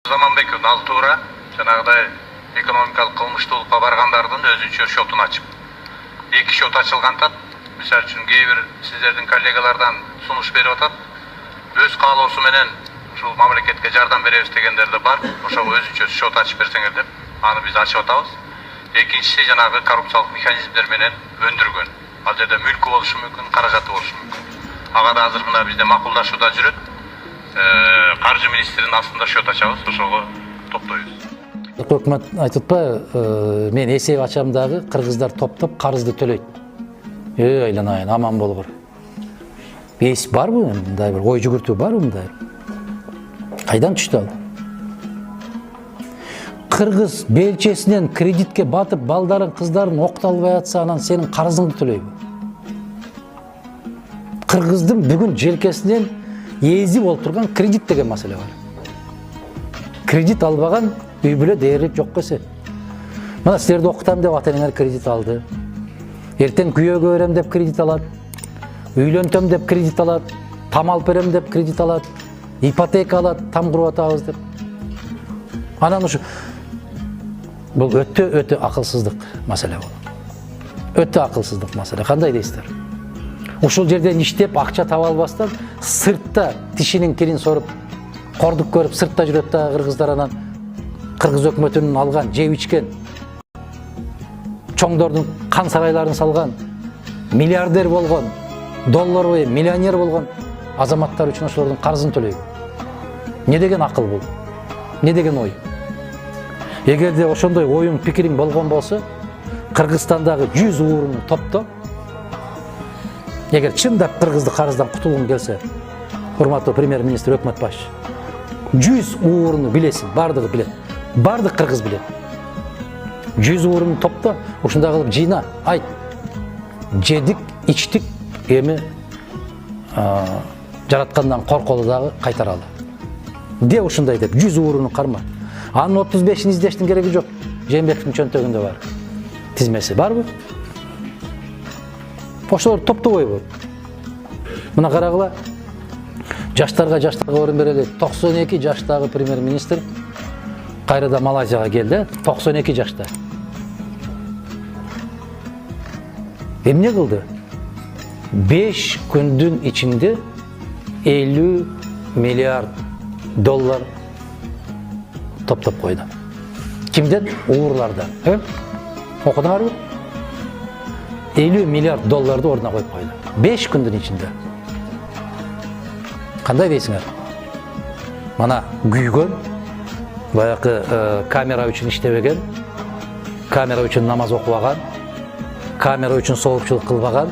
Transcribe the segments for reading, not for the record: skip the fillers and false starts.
Заманбеков Налтура жанагыдай экономикалык кылмыштуулукка баргандардын өзүнчө шотун ачып, 2 шот ачылгантат. Мисалы үчүн кээ бир сиздердин коллегалардан сунуш берип атат. Өз каалоосу менен ушул мамлекетке жардам беребиз дегендер да бар. Ошого өзүнчө шот ачып берсеңер деп, аны биз ачып атабыз. Экинчиси жанагы коррупциялык механизмдер менен өндүргөн. Ал жерде мүлкү болушу мүмкүн, каражаты болушу мүмкүн. Ага да азыр мына бизде макулдашууда жүрөт. Каржы министринин астында шот ачабыз, ошого топтойбуз. Өкмөт айтып атпайбы, мен эсеп ачам дагы кыргыздар топтоп карызды төлөйт. Айланайын, аман болгур. Эс барбы, мындай бир ой жүгүртүү барбы мындай? Кайдан түштү ал? Кыргыз белчесинен кредитке батып, балдарын, кыздарын окталбай атса, анан сенин карызыңды төлөйбү? Кыргыздын бүгүн желкесинен ези болуп турган кредит деген маселе бар. Кредит албаган үй бүлө дээрлик жок эсе. Мына силерди окутам деп ата-энеңер кредит алды. Эртең күйөөгө берем деп кредит алат. Үйлөнтөм деп кредит алат. Там алып берем деп кредит алат. Ипотека алат, там куруп атабыз деп. Анан ушу бул өтө акылсыздык маселе бул. Өтө акылсыздык маселе. Кандай дейсиздер? Ушул жерден иштеп акча таба албастан сыртта тишинин кирин соруп, кордук көрүп сыртта жүрөт да кыргыздар, анан кыргыз өкмөтүнүн алган, жеп ичкен, чоңдордун кан сарайларын салган, миллиардер болгон, доллар бой миллионер болгон азаматтар үчүн ошолордун карызын төлөйбү? Не деген акыл бул? Не деген ой? Эгерде ошондой оюң, пикириң болгон болсо, Кыргызстандагы 100 ууруну топто. Эгер чындап кыргызды карыздан кутулгуң келсе, урматтуу премьер-министр, өкмөт башчы, 100 ууруну билесиң, бардыгы билет. Бардык кыргыз билет. 100 ууруну топто, ушундай кылып жыйна, айт. Жедик, ичтик, эми жараткандан корколу дагы кайтаралы. Де ушундай деп 100 ууруну карма. Анын 35-ин издештин кереги жок. Жээнбековдун чөнтөгүндө бар. Тизмеси барбы? Ошолор топтобойбу? Мына карагыла. Жаштарга орун берели. 92 жаштагы премьер-министр кайрада Малайзияга келди, 92 жашта. Эмне кылды? 5 күндүн ичинде 50 миллиард доллар топтоп койду. Кимден? Уурлардан. Окудуңарбы? 50 миллиард долларды ордуна коюп койду. 5 күндүн ичинде. Кандай дейсиңер? Мана күйгөн, баягы камера үчүн иштебеген, камера үчүн намаз окубаган, камера үчүн соопчулук кылбаган,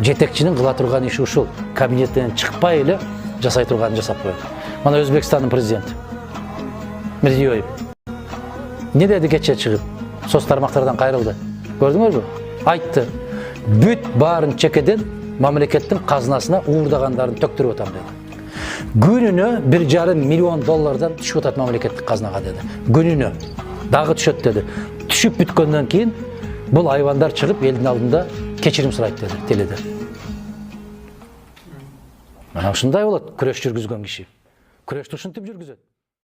жетекчинин кыла турган иши ушул. Кабинеттен чыкпай эле жасай турганын жасап койду. Мана Өзбекстандын президенти Мирзиёев не деди кече чыгып? Соц тармактардан кайрылды. Көрдүңөрбү? Айтты. Бүт баарын чекеден мамлекеттин казынасына уурдагандарын төктүрүп атам деди. Күнүнө 1,5 миллион доллардан түшүп атат мамлекеттик казынага деди. Күнүнө дагы түшөт деди. Түшүп бүткөндөн кийин бул айвандар чыгып элдин алдында кечирим сурайт деди теледе. Мына ушундай болот күрөш жүргүзгөн киши. Күрөштү ушинтип жүргүзөт.